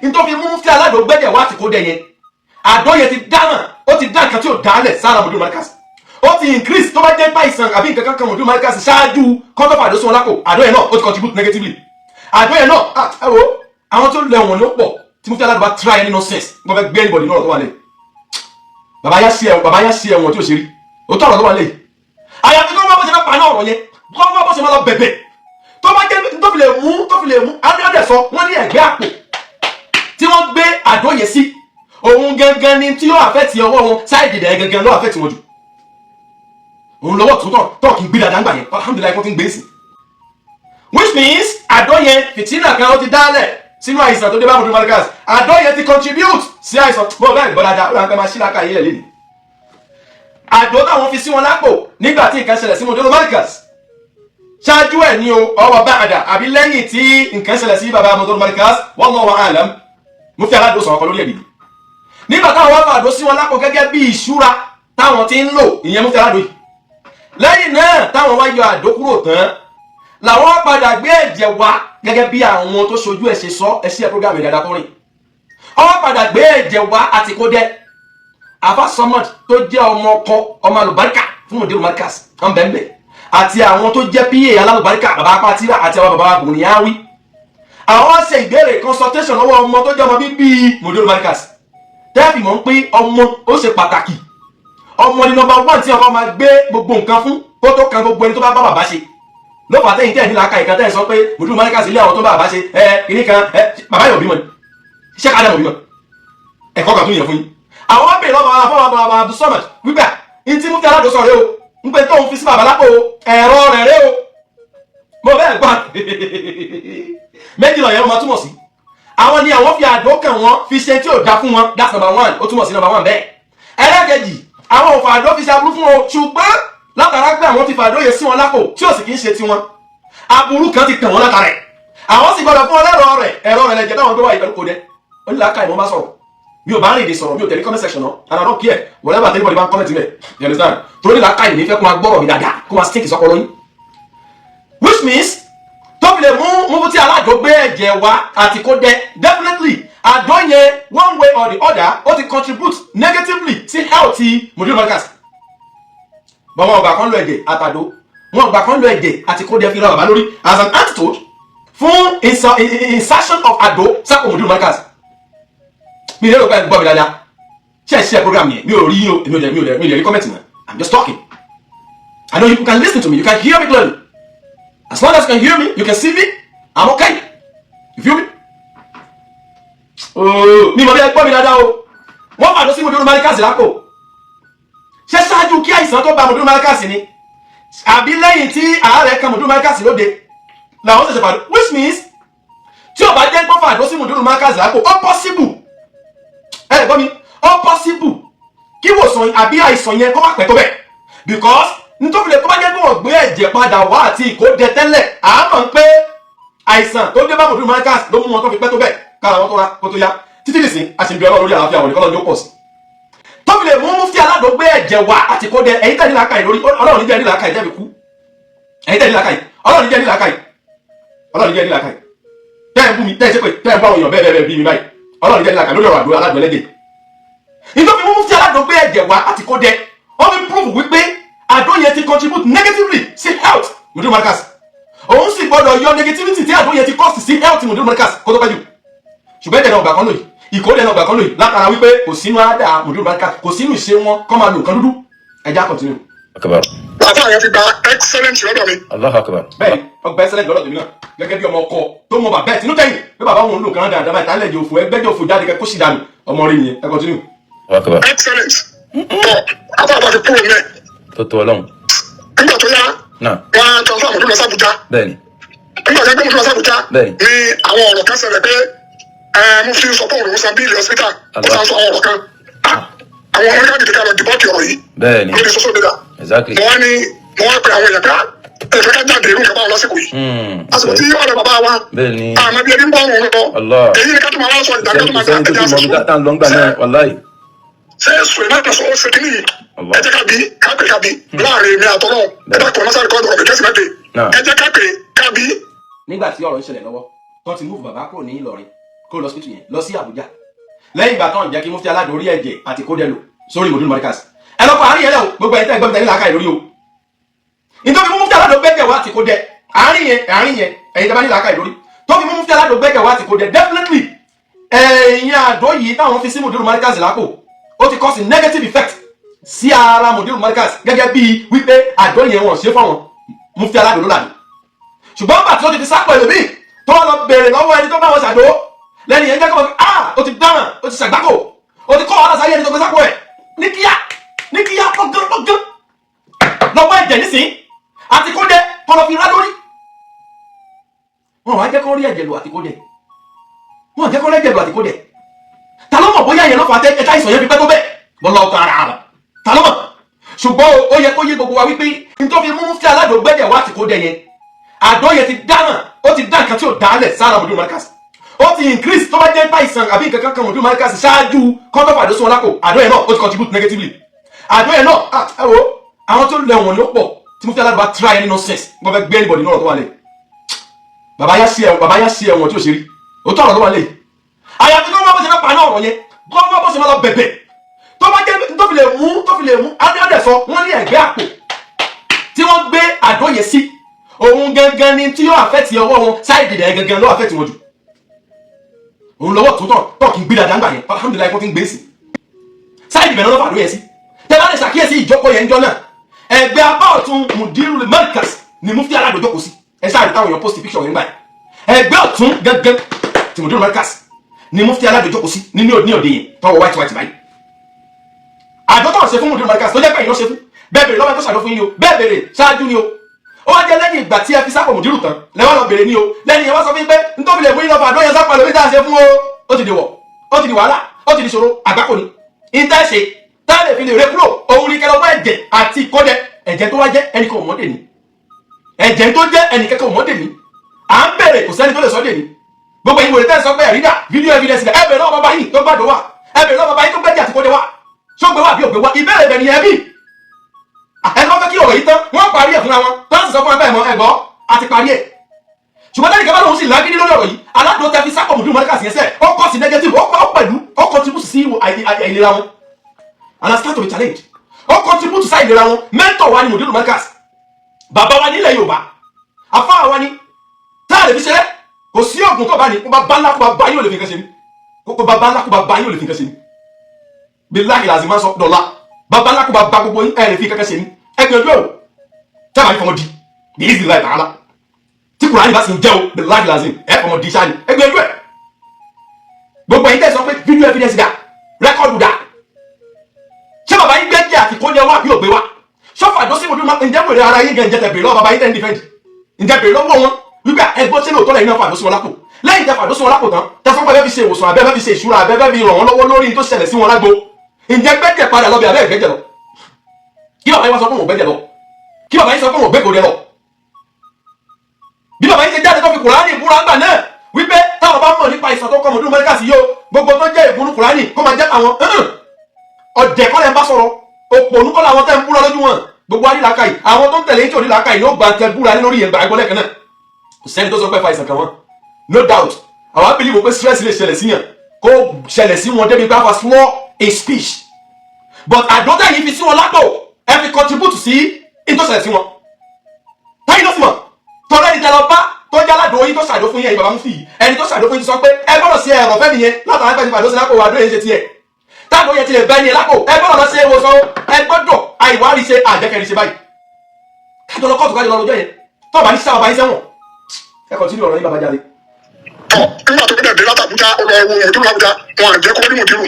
nítorí mú mufti aládò gbẹ́jẹ̀ wá àtìkó dẹ yẹn àdó yẹn ti dáná ó ti dá nǹkan tí ò dálẹ̀ sára Modul Markaz ó ti increase tó bá jẹ́ pàìsàn àbí nǹkan kankan Modul Markaz ṣáájú kọ́ńtọ́fà àdó sí wọn lápò àdó yẹn náà ó ti contribute negatively àdó yẹn náà ẹ wo àwọn tó lẹ̀ wọ̀n ló pọ̀ tí mufti aládò bá try any nonsense wọ́n fẹ́ gbé anybody náà tó wà lẹ̀ bàbá yá sí ẹ̀wọ̀n tí ò ṣe rí ó tọ̀rọ̀ tó wà lẹ̀ àyàfi tó wọ́n bó ṣe fẹ́ pa náà ọ̀rọ̀ yẹn tó wọ́n bó ṣe máa lọ bẹ̀bẹ̀ tó bá jẹ́ tó fi lè mú adé sọ wọ́n ní ẹ̀gbẹ́ àpò tí wọ́n gbé àdó yẹn sí òun gangan ni tí yóò àfẹ́tì ọwọ́ wọn sáìdì dẹ̀ gangan ló àfẹ́tì wọn jù òun lọ́wọ́ tó tọ̀ kí n gbé dáadáa ń gbà yẹn alhamdulilayi wọ́n ti ń gbé sí which means àdó yẹn fìtínà kan ó ti dálẹ̀ sínú àìsàn tó dé bá Modul Markaz àdó yẹn ti contribute sí àìsàn bọ́ọ̀ bẹ́ẹ̀ gbọ́ dáadáa ó rà ń pẹ́ máa ṣí láka yẹn lẹ́nu àdó táwọn fi sí wọn lápò nígbà tí nǹkan ṣẹlẹ̀ sí Modul Markaz ṣáájú ẹ̀ ní o ọwọ́ bá àdá àbí lẹ́yìn tí nǹkan ṣẹlẹ̀ sí bàbá Modul Markaz wallahu a'lam mufti aládò sọ̀rọ̀ kan lórí ẹ̀bí nígbà táwọn wá fàdó sí wọn lápò gẹ́gẹ́ bí ìṣúra táwọn ti ń lò ìyẹn mufti aládò yìí lẹ́yìn náà táwọn wá yọ àdó kúrò tán làwọn padà gbé ẹ̀jẹ̀ wá gẹ́gẹ́ bí àwọn tó ṣojú ẹ̀ ṣe sọ ẹ̀ṣẹ́ program ìdàdà kọrin wọ́n padà gbé ẹ̀jẹ̀ wá àtìkódẹ́ Afa Samad tó jẹ́ ọmọ ọkọ ọmọ alùbáríkà fún Modul Markaz ọ̀nbẹ̀ǹbẹ̀ àti àwọn tó jẹ́ pa alálùbáríkà bàbá apátírà àti àwọn bàbá Bùnìyáwí àwọn ṣe ìbéèrè consultation lọ́wọ́ ọmọ tó jẹ́ ọmọ bíbí Modul Markaz tẹ́ẹ̀fì mọ̀ ń pé ọmọ ó ṣe pàtàkì ọmọ ní number 1 tí ọkọ máa gbé gbogbo nǹkan fún kó tó kan gbogbo ẹni tó bá bá bàbá ṣe ló fà tẹ́yìn tẹ́ẹ̀ nílá ka ìkan tẹ́ẹ̀ sọ pé Modul Markaz ilé àwọn tó bá bàbá ṣe kìíní kan bàbá yóò bímọ iṣẹ́ ká dàmọ̀ bímọ ẹ̀kọ́ kan tún yẹ fún yín àwọn bèèrè lọ́wọ́ àwọn afọ́wọ́ bàbá Abdul Samad wípé ní tí mufti aládò sọ̀rọ̀ o ń pè tóun fi sí bàbá lápò ẹ̀rọ rẹ̀ rẹ̀ o mo bẹ́ẹ̀ gbà méjì lọ yẹn máa túmọ̀ sí àwọn ni àwọn fi àdó kàn wọ́n fi ṣe tí ò dá fún wọn that's number 1 ó túmọ̀ sí number 1 bẹ́ẹ̀ ẹlẹ́kẹ̀jì àwọn ò fàdó fi ṣe aburú fún wọn ṣùgbọ́n látara pé àwọn ti fàdó yẹn sí wọn lápò tí ò sì kì í ṣe tiwọn aburú kan ti kàn wọ́n látara ẹ̀ àwọn sì gbọ́dọ̀ fún ọlẹ́rọ rẹ̀ lẹ́jẹ̀ táwọn tó wà ìpẹ́lú kò dẹ́ ó ní làákà ìwọ́n bá sọ̀rọ̀ mi ò bá rìn ìdè sọ̀rọ̀ mi ò tẹ̀lé comment section náà and I don't care whatever anybody bá comment mẹ́ you understand tó ní làákà ìní fẹ́ kó máa gbọ́rọ̀ mi dáadáa kó máa stink ìsọpọ̀ lóyún which means tó fi lè mú mufti aládò gbé ẹ̀jẹ̀ wá àti kó dẹ definitely àdó yẹn one way or the other ó ti contribute negatively sí health Modul Markaz bọ́n wọn ọgbà kan lo ẹ̀jẹ̀ àtàdó wọn ọgbà kan lo ẹ̀jẹ̀ àti kó dẹ fi ra bàbá lórí as an antidote fún insertion of àdó sápò Modul Markaz mi lérò pé gbọ́ mi dáadáa ṣe program yẹn mi ò rí yín o mi ò lè rí comment mọ́ I'm just talking I know you can listen to me you can hear me clearly as long as you can hear me you can see me I'm okay you feel me. mi mọ̀ bí ẹ gbọ́ mi dáadáa o wọ́n fàdó sí Modul Markaz lápò ṣé ṣáájú kí àìsàn tó bá Modul Markaz ni àbí lẹ́yìn tí àárẹ̀ kan Modul Markaz lóde làwọn ṣẹ̀ṣẹ̀ fàdó which means tí ò bá jẹ́ pọ́ fàdó sí Modul Markaz lápò ó possible ẹ gbọ́ mi ó possible kí wòsàn àbí àìsàn yẹn kó má pẹ́ tó bẹ̀ because nítorí lè tó bá jẹ́ pé wọ́n gbé ẹ̀jẹ̀ padà wá àti ìkódẹ tẹ́lẹ̀ àmọ́ pé àìsàn tó dé bá Modul Markaz ló mú wọn tó fi pẹ́ tó bẹ̀ kára wọn tó ra kó tó yá títí nìsín àṣìbí ọlọ́run lórí àlàáfíà wọn nìkan lọ́jọ́ pọ̀ sí tó fi lè mú mufti aládò gbé ẹ̀jẹ̀ wá àti ìkódẹ ẹ̀yin tẹ̀lé làákàyè lórí ọlọ́run níjẹ́ nílàákàyè jẹ́ fi kú ẹ̀yin tẹ̀lé làákàyè ọlọ́run níjẹ́ nílàákàyè tẹ́ ẹ̀ ń bú mi tẹ́ ẹ̀ ṣe pé tẹ́ ẹ̀ ń bá àwọn èèyàn bẹ́ẹ̀ bí mi báyìí ọlọ́run níjẹ́ nílàákàyè lórí ọ̀rọ̀ àdó aládò ẹlẹ́dẹ̀ nítorí mú mufti aládò gbé ẹ̀jẹ̀ wá àti ìkódẹ wọ́n fi prove wípé àdó yẹn ti contribute negatively sí health Modul Markaz òun sì gbọ́dọ̀ yọ negativity tí àdó yẹn ti cause sí health Modul Markaz kó tó pẹ́ jù ṣùgbọ́n ẹ̀jẹ̀ náà ọgbà kan lòyìn ìkórè náà ọgbà kan lòyìn látara wípé kò sínú àdá Modul Markaz kò sínú ìṣe wọn kọ́ máa lo nǹkan dúdú ẹja continue. Akbar. Bàbá yẹn ti gba excellent lọ́dọ̀ mi. Allahu Akbar. bẹ́ẹ̀ni ọgbà excellent lọ́dọ̀ tèmi náà gẹ́gẹ́ bí ọmọ ọkọ tó mọ bàbá ẹ̀ tinú tẹ̀yìn pé bàbá òun lò kàn dáadáa báyìí tálẹ̀ jẹ́ òfò ẹgbẹ́jọ́ òfò jáde kó sì dànù ọmọ rẹ̀ nìyẹn ẹ continue. Akbar. Excellent. Tọ́ àbábà ti kúrò mẹ́. Tó tó Ọlọ́run. Nígbà tó yá Náà. wọ́n á transfer Modul lọ sí Abuja. Bẹ́ẹ̀ni. Nígbà tó gbé Modul lọ sí Abuja Bẹ́ẹ̀ni. ní àwọn ọ̀rọ̀ kan ṣẹlẹ̀ pé mufti sọ pé òun san bíìlì hospital ó sá sọ àwọn ọ̀rọ̀ kan. Àwọn ọmọ yẹn dìde ká lọ dìbọ́ọ̀kì ọ̀rọ̀ yìí. Bẹ́ẹ̀ni. lórí social media. Exactly. mo wá pe àwọn èèyàn ká ẹ̀fẹ́ ká jáde irú ìjọba lásìkò yìí. àsìkò tí ọ̀rẹ́ bàbá wa Bẹ́ẹ̀ni. àmọ́ bí ẹni ń bọ́ ọ̀run lọ. Allah. èyí ni ká tó máa wá sọ ìdájọ́ tó máa ká Sẹ́ni tó ẹja ti mọ̀ bí sọ. tá à ń lọ ń gbà náà wàláì. ṣé sùn náà sọ ó ṣe kí nìyí. Allah. ẹ jẹ́ ká bí láàrin mi àtọ́nà ẹ bá kọ́ násàrí kọ́ ọ̀dọ̀ kẹ́sì mẹ́tẹ̀. Náà. ẹ jẹ́ ká bí. nígbà tí ọ̀rọ̀ ń ṣẹlẹ̀ lọ́wọ́ tó ti move bàbá kúrò ní Ìlọrin kó lọ hospital yẹn lọ sí Àbújá lẹ́yìn ìgbà tán ìjẹ́ kí mufti aládùn orí ẹ̀jẹ̀ àti kódẹ́lò sórí Modul Markaz ẹ lọ́kọ̀ àárín yẹn lẹ́ o gbogbo ẹ̀yin tẹ́ gbọ́n mi tẹ́lẹ̀ láàkà ìlórí o nítorí mufti aládùn gbẹ́jẹ̀ wá àti kódẹ́ àárín yẹn ẹ̀yin tẹ́ bá ní láàkà ìlórí tó fi mufti aládùn gbẹ́jẹ̀ wá àti kódẹ́ definitely ẹ̀yin àdó yìí táwọn fi sí Modul Markaz lápò ó ti cause negative effect sí ara Modul Markaz gẹ́gẹ́ bí wípé àdó yẹn wọ́n ṣe fáwọn mufti aládùn ló làdùn ṣùgbọ́n bàtí ó ti fi sápò ẹlòmíì tó lọ bèèrè lọ́wọ́ ẹni tó bá wọn ṣàdó lẹ́ni yẹn jẹ́ kọ́ ó ti dáràn ó ti ṣàgbákò ó ti kọ́ ọ̀rọ̀ sáyé ẹni tó gbé sápò ẹ̀ ní kíá ọgán lọ́wọ́ ẹ̀jẹ̀ nísìn àti kódẹ kọlọ fi rá lórí wọn wá jẹ́ kọ́ rí ẹ̀jẹ̀ lò àti kódẹ wọn jẹ́ kọ́ rí ẹ̀jẹ̀ lò àti kódẹ ta ló mọ̀ bóyá yẹn lọ́fà ẹ̀ka ìsọ̀ yẹn fi pẹ́ tó bẹ́ẹ̀ bọ́lá ọ̀tọ̀ ara rẹ̀ ta ló mọ̀ ṣùgbọ́n ó yẹ kó yé gbogbo wa wípé nítorí mufti aládùn gbẹ́jẹ̀ wá àti kódẹ yẹn àdó yẹn ti dáràn ó ti dá nǹkan tí ò dálẹ̀ sára Modul Markaz ó ti increase tó bá jẹ́ báyìsàn àbí nǹkan kan Modul Markaz ṣáájú kọ́ńtọ́fà àdó sún wọn lápò àdó yẹn náà ó ti contribute negatively àdó yẹn náà ẹ wo àwọn tó lẹ̀wọ̀n ló pọ̀ tí mufti aládùn bá try any nonsense wọ́n fẹ́ gbé anybody náà tó wà lẹ̀ bàbá yá sí ẹ̀wọ̀n tí ò ṣe rí ó tọ̀rọ̀ tó wà lẹ̀ àyàfi tó wọ́n bó ṣe fẹ́ pa náà ọ̀rọ̀ yẹn gọ́ọ̀mọ́ bó ṣe máa lọ bẹ̀bẹ̀ tó bá jẹ́ tó fi lè mú adẹ́sọ wọ́n ní ẹ̀gbẹ́ àpò tí wọ́n gbé àdó yẹn sí òun gangan ni tí yóò àfẹ́tì ọwọ́ wọn sáìdì rẹ̀ gangan ló àfẹ́tì wọn jù òun lọ́wọ́ tó tọ̀ kí n gbé dáadáa ń gbà yẹn alhamdulilayi kó ti ń gbé sí sáìdì bẹ̀rẹ̀ lọ́fà ló yẹ sí tẹ́ bá lè ṣàkíyèsí ìjókòó yẹn jọ náà ẹgbẹ́ apá ọ̀tún Modul Markaz ni mufti aládùn jókòó sí ẹ ṣáà rí táwọn èèyàn post picture yẹn gbà yẹn ẹgbẹ́ ọ̀tún gangan ti Modul Markaz ni mufti aládùn jókòó sí ní òde yẹn tọwọ́ white báyìí àjọ tó ń ṣe fún Modul Markaz tó jẹ́ pé ìlú ṣe fún bẹ́ẹ̀ bèrè lọ́wọ́ tó ṣàdó fún yín ni o bẹ́ẹ̀ bèrè ṣáájú ni o ó wá jẹ́ lẹ́yìn ìgbà tí ẹ fi sápò mùdírù tán lẹ́wọ́n lọ bèrè ní o lẹ́yìn yẹn wá sọ fún pé nítorí lè mú iná fàdó yẹn sápò lórí tá a ṣe fún o ó ti di wọ̀ ó ti di wàhálà ó ti di ṣòro àgbákò ni ìtẹ́ ṣe tá a lè fi lè ré kúrò òun ní kẹlọ́gbọ́n ẹ̀jẹ̀ àti ìkọ́dẹ ẹ̀jẹ̀ tó wá jẹ́ ẹnì kan òmọ́dé ni ẹ̀jẹ̀ tó jẹ́ ẹnì kẹ́kẹ́ òmọ́dé ni à ń bèrè kò sẹ́ni tó lè sọ́dẹ̀ ni gbogbo ìwé tẹ́ sọ pé ẹ̀rídà fídíò evidence ẹ bèrè lọ́wọ́ bàbá yìí tó gbàdó wà ẹ bèrè lọ́wọ́ bàbá yìí tó gbẹ́jẹ̀ àti kọ́dẹ wà ṣó gbé wà bí ògbé wà ìbéèrè bẹ̀ ni ẹ bí ẹni wọ́n fẹ́ kí ọ̀rọ̀ yìí tán wọ́n parí ẹ̀ fúnra wọn tó ń sọ fún ẹgbẹ́ ẹ̀mọ́ ẹ̀gbọ́ àti parí ẹ̀ ṣùgbọ́n tẹ́lẹ̀ kẹfà lòun sì lágídí lórí ọ̀rọ̀ yìí aládùn tẹ́ fi sápò Modul Markaz yẹn sẹ́ ó kọ́ sí negative ó pẹ̀lú ó contribute sí àìlera wọn and I start to be challenged ó contribute sí àìlera wọn mentor wa ni Modul Markaz bàbá wa nílẹ̀ Yorùbá afá wa ni tá a lè fi ṣeré kò sí oògùn tó bá ní kó bá ńlá kó bá bá yín ò lè fi nǹkan ṣe ní kó bá ńlá kó bá bá yín ò lè fi nǹkan ṣe ní bí láàkì làzì máa ń sọ dọ̀la bàbá ńlá kó bá bá gbogbo yín ẹ̀ lè fi nǹkan ṣe ní ẹgbẹ̀rún ẹ̀rọ tẹ́bà ní fọmọdí ní ìsìn láì tààlà tí Kùránì bá sì ń jẹ́ o bí láàkì làzì ẹ̀ fọmọdí ṣáà ní ẹgbẹ̀rún ẹ̀ gbogbo ẹ̀yin tẹ́ sọ pé fídíò evidence dà rẹ́kọ̀dù dà ṣé bàbá yín gbẹ́jẹ́ àti kó ní ẹwà bí ògbé wa ṣọ́fà àjọ sí Modul Markaz ǹjẹ́ wèrè ara yín gẹ̀ ǹjẹ́ tẹ̀ bèrè lọ́wọ́ bàbá yín tẹ́ ń dìfẹ́ǹdì ǹjẹ́ bèrè lọ́wọ́ wọn wípé ẹgbọ́n tí lóòótọ́ lẹ́yìn náà fàdó sí wọn lápò lẹ́yìn tẹ́ fàdó sí wọn lápò tán tẹ́sán pé fi ṣe ìwòsàn abẹ́ fi ṣe ìṣúra abẹ́ fi ràn wọ́n lọ́wọ́ lórí tó ṣẹlẹ̀ sí wọn lágbo ǹjẹ́ gbẹ́jẹ̀ padà lọ bí abẹ́ ìgbẹ́jẹ̀ lọ kí bàbá yín wá sọ fún wọn gbẹ́jẹ̀ lọ kí bàbá yín sọ fún wọn gbẹ́kọ̀ọ́ lọ bí bàbá yín ṣe jáde tó fi Kùránì ìbúra ńgbà náà wípé táwọn bá mọ̀ nípa ìsàn tó kọ́ Modul Markaz yìí o gbogbo tó jẹ́ ìbúrú Kùránì kó máa jẹ́ àwọn ọ̀dẹ̀ kọ́ lẹ́ ń bá sọ̀rọ̀ òpònú kọ́ làwọn tẹ́ ń búra lójú wọn gbogbo anílàákàyè àwọn tó ń tẹ̀lé ìtò onílàákàyè ló gba tẹ búra lórí ẹgbà ẹgbọ́n lẹ́ẹ̀kan náà kò sẹ́ni tó sọ pé fa ìsàn kan wọn no doubt àwọn abìlí pé stress lè ṣẹlẹ̀ síyàn kó ṣẹlẹ̀ sí wọn débi pé àfa slow a speech but àdótẹ́ yìí fi sí wọn lápò ẹ fi contribute sí ìtòsẹ̀lẹ̀ sí wọn táyì ló sì mọ̀ tọ́lá ẹni tẹ́lọ bá tó jẹ́ aládùn oyin tó ṣàdó fún yẹn ìbàbá mú fi yìí ẹni tó ṣàdó fún yín ti sọ pé ẹ gbọ́dọ̀ sí ẹ̀rọ fẹ́ nìyẹn látara ẹgbẹ́ ìfàdó sí lápò àdó yẹn ṣe tiẹ̀ táàbù yẹn ti lè bẹ́ ní ẹ lápò ẹ gbọ́dọ̀ lọ sí ìwòsàn ẹ gbọ́dọ̀ àìwárí ṣe àjẹkẹ̀rì ṣe báyìí kájọ lọ kóòtù kájọ lọ lọ́jọ́ yẹn tó bá ní sábà bá yín sẹ́wọ̀n ẹ kàn tí ní ọ̀rọ̀ yín bàbá jáde. nígbà tó gbẹdẹ dé látàbújá ó lọ wo Modul Àbújá wọn àjẹ kó ní Modul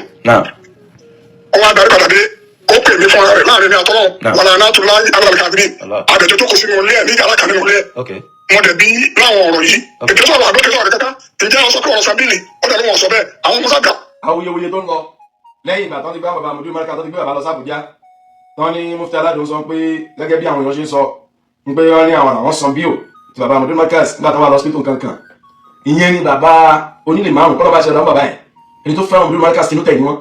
ọwọ adarí padà dé ó pè mí fún ara rẹ̀ láàrin ní àtọwọ wàlá náà tó láyé alábàlẹ kàbírí àbẹjọ tó kò sínú ilé ẹ ní yàrá kan nínú ilé ẹ wọn dẹ bí láwọn ọ̀rọ̀ yìí ètò sọ̀rọ̀ àdókè sọ̀rọ̀ kẹta ǹjẹ́ wọn sọ pé ọ̀rọ̀ sábìlì ọdẹ ló wọn sọ bẹ́ẹ̀ àwọn ọmọ sábà. awuyewuye tó ń lọ lẹ́yìn ìgbà tó ti gbé bàbá Modul Markaz tó ti gbé bàbá lọ sí Àbújá tán ní mufti aládùn sọ pé gẹ́gẹ́ bí àwọn èèyàn ṣe ń sọ ń pé wọ́n ní àwọn san bíò ti bàbá Modul Markaz nígbà tó wà lọ́sítò kankan ìyẹn ni bàbá onílé márùn kọ́lọ́ bá ṣe ọ̀dọ́ bàbá ẹ̀ ẹni tó fẹ́ràn Modul Markaz tinú tẹ̀yìn wọn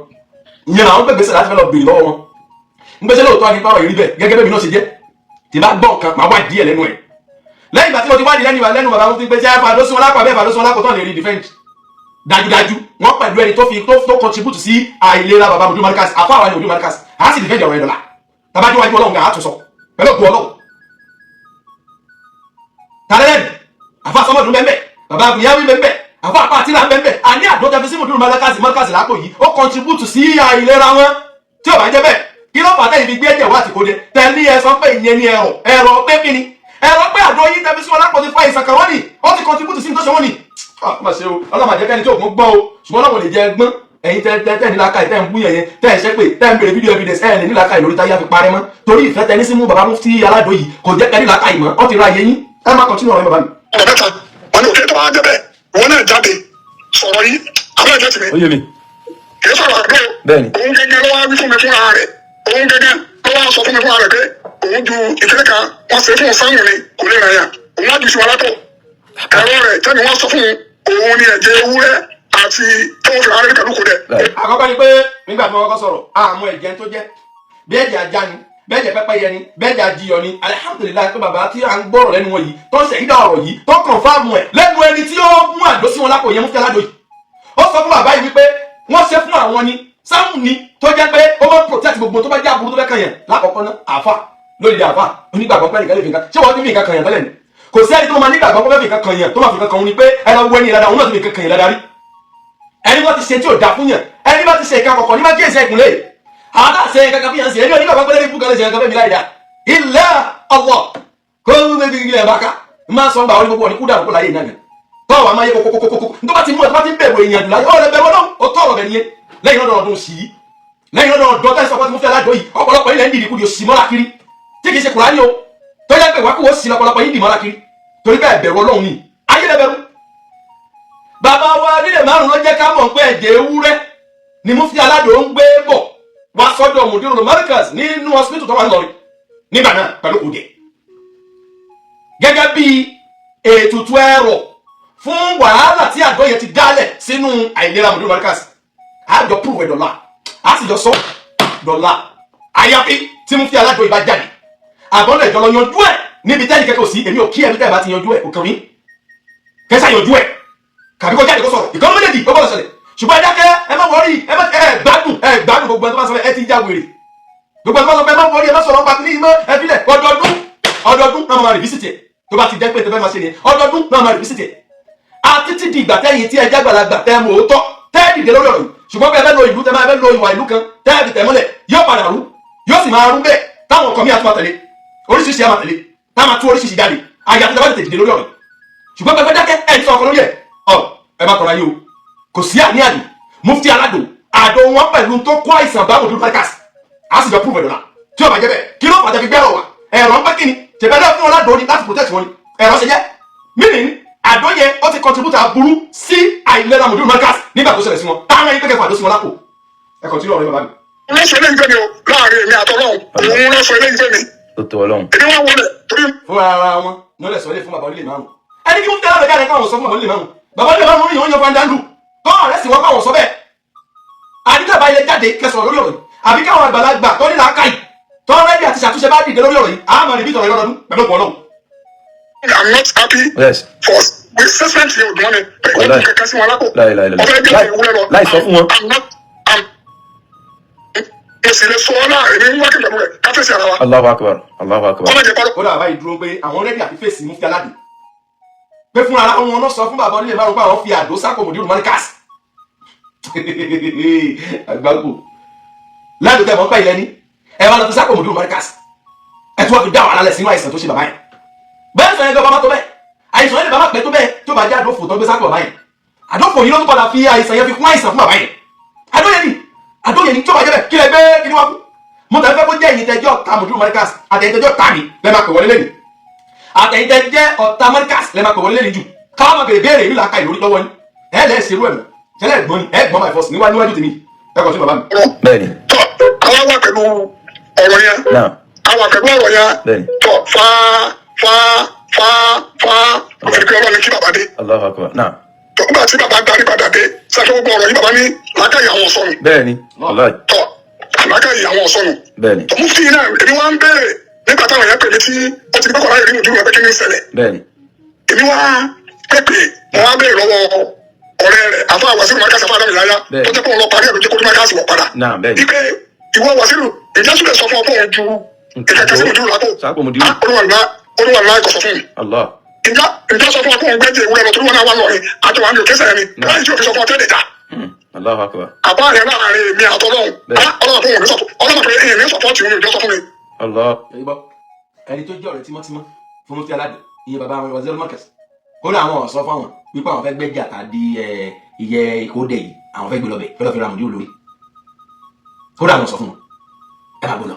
ìyẹn àwọn gbẹ̀gbẹ̀sẹ̀ láti fẹ́ lọ bèrè lọ́wọ́ wọn ń gbèsè lóòótọ́ ní pàrọ̀ ìrí bẹ́ẹ̀ gẹ́gẹ́ bẹ́ẹ̀ mi náà ṣe jẹ́ tí bá gbọ́ nǹkan máa wá díẹ̀ lẹ́nu ẹ̀ lẹ́yìn ìgbà tí mo ti wádìí lẹ́nu bàbá mo ti gbé jẹ́ fàdó sí wọn lápá bẹ́ẹ̀ fàdó sí wọn lápá tán lè rí defend dájúdájú wọ́n pẹ̀lú ẹni tó contribute sí àìlera bàbá Mudiru Markaz àfáà ní Mudiru Markaz á sì dìfẹ́ǹdì ọ̀rọ̀ ẹ̀ dọ́là tàbájú wájú ọlọ́run gà á tún sọ pẹ̀lú òkú ọlọ́run tàlẹ́lẹ́dì àfáà sọmọdún bẹ́ẹ̀ bàbá Abùyáwí bẹ́ẹ̀ àfáà apá àtìlá bẹ́ẹ̀ a ní àdójá sí Mudiru Markaz lápò yìí ó contribute sí àìlera wọn tí ò bá jẹ́ bẹ́ẹ̀ kí ló fà tẹ́yìn fi gbé ẹ̀jẹ̀ wá àtìkó jẹ tẹ́lí ẹ sọ pé ìyẹn ni ẹ̀rọ pé kíni ẹ̀rọ pé àdó yín tẹ́bí sí wọn lápò ti fa ìsànkàn wọn ni ó ti contribute sí nítorí wọn ni má ṣe o ọlọ́mọ àjẹkẹ́ni tí òun gbọ́ o ṣùgbọ́n ọlọ́mọ lè jẹ ẹgbọ́n ẹ̀yin tẹ́ nílaka ẹ̀ tẹ́ ń bú yẹn tẹ́ ẹ̀ ṣẹ́ pé tẹ́ ń bèrè fídíò evidence ẹ̀ ní nílaka ẹ̀ lórí táyà fi parẹ́ mọ́ torí ìfẹ́ tẹ́ ní sí mú bàbá Mufti Aládò yìí kò jẹ́ kẹ́ nílaka ìmọ̀ ọ́ ti ra ayé yín ẹ má continue ọ̀rọ̀ bàbá mi. ọ̀rọ̀ mẹ́ta wọn ni òkè tó wá débẹ̀ wọn náà jáde sọ̀rọ̀ yìí àwọn ẹ̀jẹ̀ tì mí kì í sọ̀rọ̀ àdó òun gẹ́gẹ́ ló wá wí fún mi fúnra rẹ̀ òun gẹ́gẹ́ ló wá sọ fún mi fúnra rẹ̀ pé òun ju ìkéré kan wọ́n ṣe fún sáwọn ni kò lè ràn yàn òun á ju sí wọn látọ̀ ẹ̀rọ rẹ̀ tẹ́ni wọ́n sọ fún òun ni ẹ̀jẹ̀ ewúrẹ́ àti tó fi rárẹ̀ pẹ̀lú kò dẹ̀. àkọ́kọ́ ni pé nígbà tí wọ́n kọ́kọ́ sọ̀rọ̀ àmọ́ ẹ̀jẹ̀ tó jẹ́ bí ẹ̀jẹ̀ ajá ni bẹ́ẹ̀ jẹ́ pẹ́pẹ́yẹ ni bẹ́ẹ̀ jẹ́ ajiyọ ni alihamudulilayi pé bàbá tí à ń gbọ́rọ̀ lẹ́nu wọn yìí tó ń ṣe ìdá ọ̀rọ̀ yìí tó kàn fáàmù ẹ̀ lẹ́nu ẹni tí ó mú àdó sí wọn lápò yẹn Mufti Aládò yìí ó sọ fún bàbá yìí wípé wọ́n ṣe fún àwọn ni sáwọn ni tó jẹ́ pé ó máa ń protect gbogbo tó bá jẹ́ àbúrú tó fẹ́ kàn yẹn lákọ̀ọ́kọ́ náà àfà lórí àfà onígbàgbọ́ pẹ́ nìkan lè fi nǹkan ṣé wọ́n ti fi nǹkan kàn yẹn tẹ́lẹ̀ ni kò sí ẹni tó máa nígbàgbọ́ pé fi nǹkan kàn yẹn tó máa fi nǹkan kàn ni pé ẹ lọ wọ ẹni ìlàdà òun náà ti fi nǹkan kàn yẹn dáadáa rí ẹni wọ́n ti ṣe tí ò dá fún yẹn ẹni bá ti ṣe nǹkan kọ̀ọ̀kan ní má kíyèsí ìkúnlẹ̀ àwọn tá ṣe nǹkan kan fi hàn sí ẹni onígbàgbọ́ pé lẹ́yìn fúkan lè ṣe nǹkan fẹ́ mi láì dá ilẹ̀ ọwọ́ kó ilẹ̀ bá ká máa sọ gbà wọn ní gbogbo ọ̀nì kúdà kó láyé náà tọ́wọ́ máa yẹ kókókókókó tó bá ti mú ẹ̀ tó bá ti ń bẹ̀rù èèyàn jù láyé ọ̀rẹ́ bẹ̀rù ọlọ́run ó tọ̀rọ̀ bẹ̀ nìyẹn lẹ́yìn ọdún ọdún sí lẹ́yìn ọdún ọdún tẹ́sí ọpọ́ tí Mufti Aládò yìí ọ̀pọ̀lọpọ̀ ilẹ̀ ń dìdì kúrò sí mọ́lá kiri tí kìí ṣe Kùránì o tó yẹ pé wákòó sí lọ́pọ̀lọpọ̀ yìí dì mọ́lá kiri torí bẹ́ẹ̀ bẹ̀rù ọlọ́run ni ayé lẹ bẹ̀rù. bàbá wa nílẹ̀ márùn-ún ló jẹ́ ká mọ̀ pé ẹ̀jẹ̀ ewúrẹ́ ni Mufti Aládò ń gbé bọ̀ wá sọ́dọ̀ Mudiru Markaz nínú hospital tó wà lọ́rin nígbà náà pẹ̀lú òde gẹ́gẹ́ bí ètùtù ẹ̀rọ fún wàhálà tí àdó yẹn ti dálẹ̀ sínú àìlera Mudiru Markaz àjọ prove ẹ̀ dọ̀la a sì jọ sọ dọ̀la àyàfi tí Mufti Aládò ìbá jáde àbọ̀lẹ̀ ìjọ lọ yanjú ẹ̀ níbi tẹ́lẹ̀ kẹ́kọ̀ọ́ sí èmi ò kí ẹ̀mí tẹ́lẹ̀ bá ti yanjú ẹ̀ òkàn mi kẹsà yanjú ẹ̀ kàbí kó jáde kó sọ̀rọ̀ ìkànnì méjèèjì ó gbọ́dọ̀ ṣẹlẹ̀ ṣùgbọ́n ẹ dákẹ́ ẹ má wọrí ẹ gbádùn gbogbo ẹni tó bá sọ ẹ ti já wèrè gbogbo ẹni tó bá sọ pé ẹ má wọrí ẹ má sọ̀rọ̀ pàtó ní ìmọ̀ ẹ filẹ̀ ọdọọdún náà máa rìbísítì ẹ̀ tó bá ti jẹ́ pé tẹ́fẹ́ máa ṣe nìyẹn ọdọọdún náà máa rìbísítì ẹ̀ àti ti di ìgbà tẹ́yìn tí ẹ jágbàlagbà tẹ́ mọ̀ òótọ́ tẹ́ dìde lórí ọ̀rọ̀ yìí ṣùgbọ́n pé ẹ fẹ́ lo ìlú tẹ́ máa fẹ́ lo ìwà ìlú kan tẹ́ fi tẹ̀ mọ́lẹ̀ yóò padà rú yóò sì máa rú bẹ́ẹ̀ táwọn ọkọ̀ mi àti máa tẹ̀lé oríṣiríṣi àmà tẹ̀lé tá máa tú oríṣiríṣi jáde àyàfi tẹ́ bá tètè dìde lórí ọ̀rọ̀ yìí ṣùgbọ́n pé ẹ fẹ́ dákẹ́ ẹ̀ ń sọ ọkọ̀ lórí ẹ̀ ẹ má kọ̀ra yìí o kò sí àníàní Mufti Aládò àdó wọn pẹ̀lú tó kó àìsàn bá Mudiru Markaz á sì jọ prove ẹ̀dọ̀la tí ó bá jẹ́ bẹ́ẹ̀ kí ló pàtàkì gbẹ́rọ̀ wà ẹ̀rọ ń pẹ́ kí ni tẹ̀bẹ́lẹ́ fún Aládò ní láti protect wọn ni ẹ̀rọ ṣe jẹ́ meaning àdó yẹn ó ti contribute aburú sí àìlera Mudiru Markaz nígbà tó ṣẹlẹ̀ sí wọn táwọn ẹyin pẹ́kẹ́ fún àdó sí wọn lápò ẹ kàn tí lọ́ọ̀rẹ́ bàbá mi. wọ́n sọ eléyìí fẹ́ mi o láàrin èmi àtọ́lọ́hún òun ló sọ eléyìí fẹ́ mi. ó tó Ọlọ́run. èmi wá wọlé torí. fún ara wọn ní ó lè sọ ilé fún bàbá onílé márùn ẹni kí Mufti Aládò jáde káwọn sọ fún bàbá onílé márùn bàbá onílé márùn yìí wọ́n yan fandandu tó ọ̀rẹ́ sì wọ́n káwọn sọ bẹ́ẹ̀ àdìgbà bá ilé jáde kẹsàn lórí ọ̀rọ̀ yìí àbí káwọn àgbàlagbà tó nílà káyì tó rẹ́dí àti ṣàtúnṣe bá dìde lórí ọ̀rọ̀ yìí àmọ́ níbi ìtọ̀rọ̀ lọ́dọọdún pẹ̀lú ọ̀pọ̀ Ọlọ́run. I'm not happy for with assessment yóò dùn mí pẹ̀lú kẹ̀kẹ́ sí wọn lápò ọ̀fẹ́ bí ọ̀fẹ́ ìwúrẹ́ lọ láì sọ fún wọn. èsì lè sọ ọ́ náà èmi ń wákì pẹ̀lú rẹ̀ káfíńsì ara wa. Allahu Akbar Allahu Akbar. ọlọ́jẹ̀ kọ́ ó dàbá yìí dúró pé àwọn rẹ́dí àti fèsì Mufti Aládò pé fún ara wọn náà sọ fún bàbá onílé márùn pé àwọn fi àdó sákò Mudiru Markaz àgbàgbò ládùú tẹ̀ mọ́ pẹ́ ilẹ̀ ní ẹ wá lọ fi sákò Mudiru Markaz ẹ tí wọ́n fi dá wàhálà lẹ̀ sínú àìsàn tó ṣe bàbá yẹn bẹ́ẹ̀ sọ yẹn gbọ́ bàbá tó bẹ́ẹ̀ àìsàn yẹn lè bàbá pẹ́ tó bẹ́ẹ̀ tó bá jẹ́ àdófò tó gbé sákò bàbá yẹn àdófò yìí ló tún padà fi àìsàn yẹn fi kún àìsàn fún bàbá yẹn àdóyè ni tó bá jẹ́ bẹ́ẹ̀ kí lẹ gbé kí ni wá fún mo tẹ̀ fẹ́ kó jẹ́ ìyìn tẹ́jọ́ ta Mudiru Markaz àtẹ̀yìntẹ́jọ́ ta mi lẹ́ máa pè wọlé lẹ́nu àtẹ̀yìntẹ́jẹ́ ọ̀tá Markaz lẹ́ máa pè wọlé lẹ́nu jù káwọn máa bèrè béèrè ìlú làákà ìlórí lọ́wọ́ ni ẹ lẹ́ ṣerú ẹ̀ mọ́ tẹ́lẹ̀ ẹ̀gbọ́n ni ẹ̀gbọ́n my first níwájú tèmi ẹ kàn sí bàbá mi. bẹ́ẹ̀ni. tọ́ àwọn wà pẹ̀lú ọ̀rọ̀ yẹn àwọn pẹ̀lú ọ̀rọ̀ yẹn tọ́ fa ọ̀rẹ́ pé ọlọ́run kí bàbá dé. Allahu Akbar náà. tọ́ nígbà tí bàbá darí padà dé sẹ́kẹ́ gbogbo ọ̀rọ̀ yìí bàbá ní làákàyè àwọn sọnù. bẹ́ẹ̀ni wallahi. tọ́ làákàyè àwọn sọnù. bẹ́ẹ̀ni. tọ́ Mufti náà èmi wá ń béèrè nígbà táwọn èèyàn pè mí tí ó ti gbẹ́kọ̀ọ́ láyé rí Mudiru ẹgbẹ́ kí ní ṣẹlẹ̀. bẹ́ẹ̀ni. èmi wá pèpè mo wá béèrè lọ́wọ́ ọ̀rẹ́ rẹ̀ àfa Wasiru Markaz àfa Adamu Yahya tó jẹ́ pé òun lọ parí ẹ̀rọ jẹ́ kó tó Markaz wọ̀ padà. Ipe ìwọ Wasiru ìjẹ́ sùn lè sọ fún ọ pé òun ju ìkẹ́kẹ́ sí Mudiru lápò. Olúwa kò sọ fún mi. Ìjọ sọ fún ọ pé òun gbẹ́jẹ̀ ìwúrẹ́ lọ tó wọn náà wà lọ́rin àti wà ní òkè sẹ́yìn ni láì tí òfin sọ fún ọ tẹ́lẹ̀ dá. Àbá rẹ̀ láàrin mi àtọ́lọ́hún ọlọ́run fún òun ọlọ́run pé èèyàn ní sọ̀pọ̀tì òun ìjọ sọ fún mi. Ẹni tó jẹ́ ọ̀rẹ́ tímọ́tímọ́ fún Mufti Aládò ìyẹn bàbá àwọn Wasiru Markaz ó ní àwọn ọ̀sọ́ fáwọn wípé àwọn fẹ́ gbẹ́jà tàbí ìyẹ́ ìkódẹ yìí àwọn fẹ́ gbé lọ́bẹ̀ fẹ́ lọ́ fi ra Mudiru lórí ó ní àwọn ọ̀sọ́ fún wọn ẹ máa gbọ́ lọ.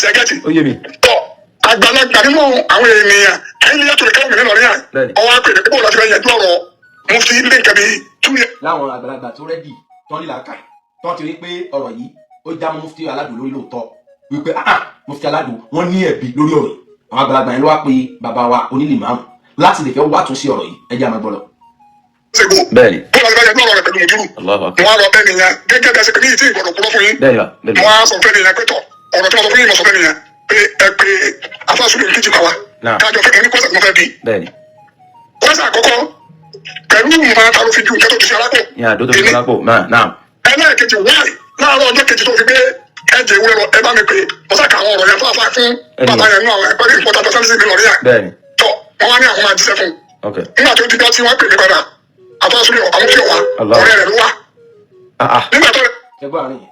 Ṣẹ́gẹ́tì àgbàlagbà nínú àwọn ènìyàn ẹni yàtọ̀ lè káwọn mìíràn lọ́rìyàn ọwọ́ àpèrè pípọ̀ láti fẹ́ yanjú ọ̀rọ̀ Mufti ilé nǹkan bíi túnbí. Láwọn àgbàlagbà tó rẹ́dì tán nílà ká tán ti rí pé ọ̀rọ̀ yìí ó já mọ́ Mufti Aládò lórí lóòótọ́ wípé Mufti Aládò wọ́n ní ẹ̀bi lórí ọ̀rọ̀ yìí àwọn àgbàlagbà yẹn ló wá pé bàbá wa onílé márùn láti lè fẹ́ wá tún sí ọ̀rọ̀ yìí ẹ jẹ́ àmọ́ gbọ́ lọ. Bẹ́ẹ̀ni. Bó la ti bá yanjú ọ̀rọ̀ rẹ̀ pẹ̀lú Mudiru wọn á lọ bẹ́ẹ̀ nìyẹn gẹ́gẹ́ bí ẹsẹ̀ pé ní ìtì ìgbọ̀dọ̀ kúrọ́ fún yín wọn á sọ fẹ́ nìyẹn pé tọ̀ ọ̀rọ̀ tí wọ́n sọ fún yín mọ̀ sọ fẹ́ nìyẹn pé ẹ pé afásúlẹ̀ ní kejì bá wa kájọ fẹ́ ní kọ́sà tí wọ́n fẹ́ bí. Kọ́sà àkọ́kọ́ pẹ̀lú ìmọ̀ ta ló fi ju nǹkan tó ti ṣe alápò. Ẹlẹ́ẹ̀kejì wáì láàárọ̀ ọjọ́ kejì tó fi gbé ẹ̀jẹ̀ ìwé lọ ẹ bá mi pè ọ̀sà kà àwọn ọ̀rọ̀ yẹn fún afá fún bàbá yẹn nú àwọn ẹgbẹ́ ìpọ́tà tó sẹ́ńsì mi lọ́rí yà. Tọ́ wọn wá ní àwọn máa jíṣẹ́ fún un. Nígbà tó ti dá tí wọ́n pè mí padà afásúlẹ̀ àwọn fi wà ọ̀rẹ́ rẹ̀ ló wà. Nígbà tó. Ẹgbẹ́ àárín yẹn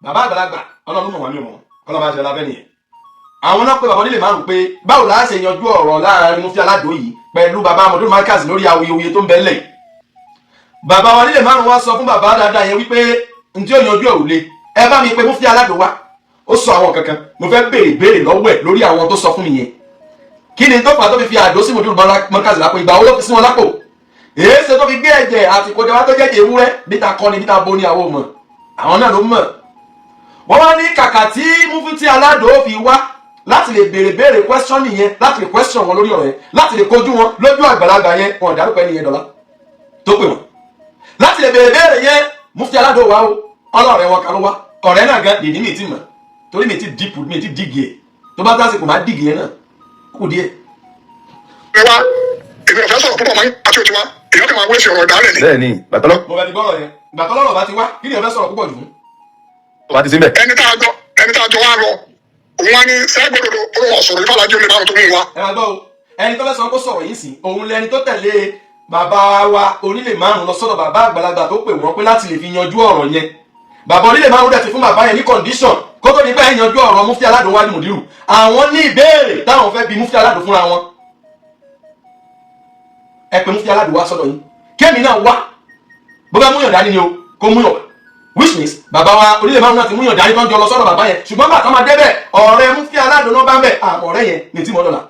bàbá àgbàlagbà ọlọ́run mọ̀ wá mi mọ̀ ọlọ́run àti ọlọ́fẹ́ nìyẹn àwọn náà pé bàbá onílé márùn pé báwo la ṣe yanjú ọ̀rọ̀ láàrin Mufti Aládò yìí pẹ̀lú bàbá Mudiru Markaz lórí awuyewuye tó ń bẹ ńlẹ̀. Bàbá wa onílé márùn wá sọ fún bàbá dáadáa yẹn wípé ǹjẹ́ ò yanjú òrùlé ẹ bá mi pé Mufti Aládò wá ó sọ àwọn kankan mo fẹ́ béèrè lọ́wọ́ ẹ̀ lórí àwọn tó sọ fún mi yẹn kí ni tó fà tó fi àdó sí Mudiru Markaz lápò ìgbà wo ló fi sí wọn lápò èé ṣe tó fi gbé ẹ̀jẹ̀ àti kò jẹ́wá tó jẹ́jẹ̀ ewúrẹ́ níta kọ́ni níta bo ní àwọn ọmọ àwọn náà ló mọ̀ wọ́n wá ní kàkà tí Mufti Aládò fi wá láti lè béèrè question yẹn láti lè question wọn lórí ọ̀rọ̀ yẹn láti lè kojú wọn lójú àgbàlagbà yẹn wọn dárúkọ ẹni yẹn dọ́là tó pè wọn láti lè béèrè yẹn Mufti Aládò wá o ọlọ́ọ̀rẹ́ wọn kan ló wá ọ̀rẹ́ náà gan dìní mi ti mọ̀ torí mi ti dìpù mi ti dìgì ẹ̀ tó bá tásìkò máa dìgì yẹn náà kù díẹ̀. ẹ wá èmi ò fẹ́ sọ̀rọ̀ púpọ̀ máa ń àti òtí wa èèyàn kì máa wé sí ọ̀rọ̀ ìdálẹ̀ ni. Bẹ́ẹ̀ni gbàtọ́lọ́. mo bẹ ti gbọ́rọ̀ yẹn gbàtọ́lọ́rọ̀ bá ti wá kí ni ẹ fẹ́ sọ̀rọ̀ púpọ̀ jù fún. wà á ti sí mbẹ. ẹni tá a jọ wá lọ òun wá ní sẹ́gbẹ̀dọ̀dọ̀ olóhùn ọ̀sọ̀rọ̀ ìfàlájú olè márùn tó mú wa. ẹ máa gbọ́ o ẹni tó fẹ́ sọ kó sọ̀rọ̀ yìí sí òun lẹni tó tẹ̀lé bàbá wa onílé márùn lọ sọ́dọ̀ bàbá àgbàlagbà tó pè wọ́n pé láti lè fi yanjú ọ̀rọ̀ yẹn bàbá onílé márùn dẹ̀ ti fún bàbá yẹn ní condition kó tó ní pé yanjú ọ̀rọ̀ Mufti Aládò wájú Mudiru àwọn ní ìbéèrè táwọn fẹ́ bi Mufti Aládò fúnra wọn ẹ pé Mufti Aládò wá sọ́dọ̀ yín kémi náà wá bó bá múyàn dání ni o kó múyàn wá which means bàbá wa onílé márùn náà ti múyàn dání tó ń jọ lọ sọ́dọ̀ bàbá yẹn ṣùgbọ́n bàtà máa débẹ̀ ọ̀rẹ́ Mufti Aládò náà bá ń bẹ̀ àmọ́ ọ̀rẹ́ yẹn ní tí mo lọ́la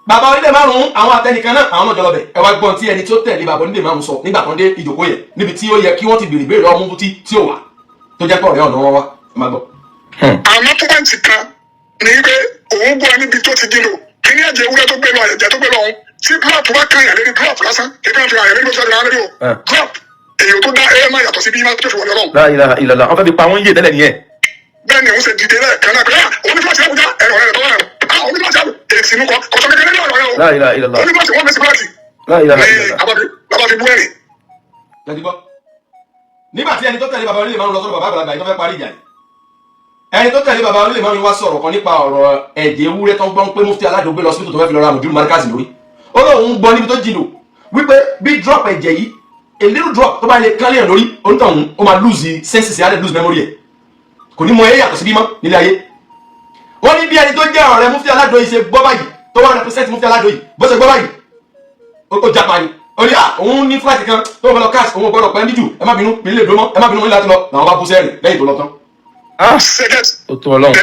bàbá onílé márùn àwọn àtẹnìkan náà àwọn náà jọ lọ bẹ̀ ẹ wá gbọ́n tí ẹni tó tẹ̀lé bàbá onílé márùn sọ nígbà kan dé ìjòkó yẹn níbi tí ó yẹ kí wọ́n ti béèrè béèrè ọmọ Mufti tí ó wà tó jẹ́ pé ọ̀rẹ́ ọ̀nà wọn wá ẹ má gbọ́. àmọ́ pọ́ǹtì kan ní pé òun gbọ́ níbi tó ti dìlò kí ní ẹ̀jẹ̀ ewúrẹ́ tó gbé lọ ẹ̀jẹ̀ tó gbé lọ tí drop bá kàn yàn lérí drop lásán kí n fi hàn yàn lérí lọ́sọ̀rọ̀ lérí o drop èyí tó dá ẹ máa yàtọ̀ sí bí iná tó fi wọlé ọlọ́run. La ilaha illallah wọn fẹ́ fi pa wọn yé tẹ́lẹ̀ nìyẹn. bẹ́ẹ̀ ni òun ṣe dìde lẹ́ẹ̀kan náà pé onífàṣẹ àbújá ẹ̀rọ rẹ̀ tọ́wọ́ rẹ̀ onífàṣẹ èsì inú kan kọ̀tọ̀ kékeré ní ọ̀rọ̀ rẹ̀ o. La ilaha illallah. onífàṣẹ wọn fẹsẹ̀ fúláàtì. La ilaha illallah. bàbá fi bú ẹ̀rìn. nígbà tí ẹni tó tẹ̀lé bàbá onílé márùn lọ sọ́dọ̀ bàbá àgbàlagbà yìí tó fẹ́ parí ìjà yìí ẹni tó tẹ̀lé bàbá onílé márùn wá sọ̀rọ̀ kan nípa ọ̀rọ̀ ẹ̀jẹ̀ ewúrẹ́ tó ń gbọ́n pé Mufti Aládò gbé lọ síbítù tó fẹ́ fi lọ ra Mudiru Markaz lórí ó lóun gbọ́ níbi tó jìnnà wípé bí drop ẹ̀jẹ̀ yìí a little drop tó bá lè kán léèyàn lórí onítọ̀hún ó máa lose senses á lè lose memory ẹ̀ kò ní mọ eré yàtọ̀ sí bímọ nílé ayé wọ́n ní bí ẹni tó jẹ́ ọ̀rẹ́ Mufti Aládò yìí ṣe gbọ́ báyìí tó wá represent Mufti Aládò yìí bó ṣe gbọ́ báyìí ó japa ni ó ní òun ní flight kan tó fẹ́ lọ cash òun ò gbọ́dọ̀ pẹ́ níjù ẹ má bínú mi lè dúró mọ́ ẹ má bínú mi láti lọ làwọn bá bú sẹ́rìn lẹ́yìn tó lọ tán. ó tó Ọlọ́run.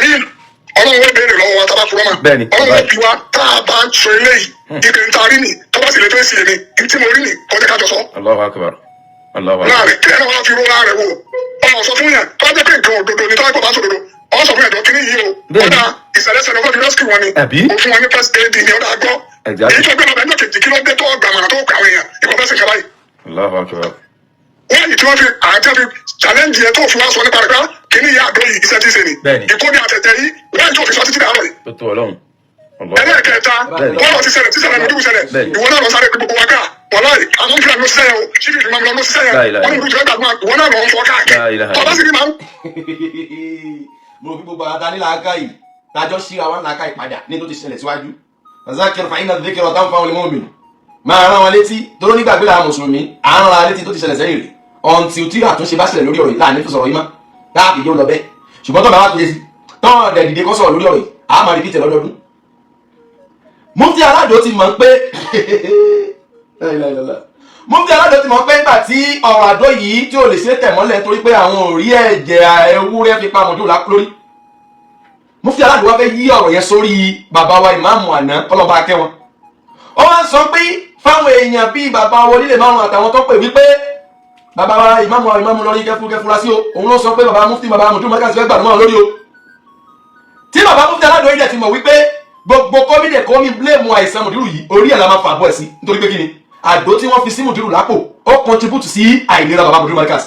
Ọlọ́run wọ́n béèrè lọ́wọ́ wa tábà fúnra mà. Bẹ́ẹ̀ni. Ọlọ́run bí wa tá a bá ń sọ eléyìí ibi ń taari nì tó bá sì lè tó èsì èmi ibi tí mo rí nì kọjá kájọ sọ. Allahu akbar. Allahu akbar. láàrin kí ẹni wọn fi rọra rẹ wò ọmọ sọ fún yẹn tó bá jẹ́ pé nǹkan òdodo ni tó bá gbọ́ bá sòdodo ọ sọ fún yẹn dọ́kí ní yìí o. ọ̀dà ìṣẹ̀lẹ̀ṣẹ̀lẹ̀ ọkọ̀ rescue wọn ni o fún wọn ní first aid ní ọ̀dà gbọ́. èyí tó gbé lọ bẹ́ẹ̀ ní kejì kí ló dé tó gbàmọ̀ràn tó kàwé yẹn ìkọ̀fẹ́sẹ̀ kaba yìí. Allahu akbar. wọ́n yìí tí wọ́n fi àjẹ́ fi challenge yẹn tó fi wá sọ nípa rẹ̀ kí ni ìyá àdó yìí iṣẹ́ tí ń ṣe ni. ìkóni àtẹ̀tẹ̀ yìí wọ́n yìí tó fi sọ títí dàárọ̀ yìí. ó tó Ọlọ́run. ẹlẹ́ẹ̀kẹta bọ́ọ̀lù ti ṣẹlẹ̀ tíṣẹlẹ̀ mọ̀dúrú ṣẹlẹ̀ ìwọ náà lọ sáré pé gbogbo wa ká wàláì àwọn fúlàní ló ṣiṣẹ́ yẹn o ṣíkì ìfìmọ̀ lọ ṣiṣẹ́ yẹn wọ́n ní ìdúró gbàgbọ́n ìwọ náà lọ fọ́ káàkiri tọ́lá sí ni máa ń. mo fi gbogbo àdá nílà áká yìí tájọ́ ṣíra wọn làákà ìpadà ní tó ti ṣẹlẹ̀ síwájú zakir fàyínà dhikra tanfa'ul mu'min máa rán wọn létí tó ló nígbàgbé làwọn mùsùlùmí à ń rán létí tó ti ṣẹlẹ̀ sẹ́yìn rẹ̀ ọ̀ǹtì tí àtúnṣe bá ṣẹlẹ̀ lórí ọ̀rọ̀ yìí láàrin fi sọ̀rọ̀ yìí mọ́ láàbì yóò lọ bẹ́ẹ̀ ṣùgbọ́n tó bá wá péye sí tọ́ọ̀ dẹ̀ dìde kọ́ sọ̀rọ̀ lórí ọ̀rọ̀ yìí a máa rìpítẹ̀ lọ́dọọdún. Mufti Aládò ti mọ̀ pé Mufti Aládò ti mọ̀ pé nígbà tí ọ̀rọ̀ àdó yìí tí ò lè ṣe tẹ̀ mọ́lẹ̀ torí pé àwọn ò rí ẹ̀jẹ̀ ewúrẹ́ fi pa mọ̀dún lórí. Mufti Aládò wá fẹ́ yí ọ̀rọ̀ yẹn sórí bàbá wa ìmáàmù àná ọlọ́ba akẹ́ wọn. Ó wá ń sọ pé fáwọn èèyàn bíi bàbá wọn lílè márùn àtàwọn tó pè wípé bàbá wa ìmáàmù lórí kẹfúra sí o òun ló sọ pé bàbá Mufti bàbá Mọ̀dún Markaz fẹ́ gbàdúrà lórí o. Tí bàbá Mufti Aládò yìí dẹ̀ ti mọ̀ wípé gbogbo kọ́mídẹ̀ kọ́mí bílẹ̀mù àìsàn mùdírù yìí orí ẹ̀ la máa fà bọ́ ẹ̀ sí nítorí pé kí ni àdó tí wọ́n fi sí mùdírù lápò ó contribute sí àìlera bàbá Mọ̀dún Markaz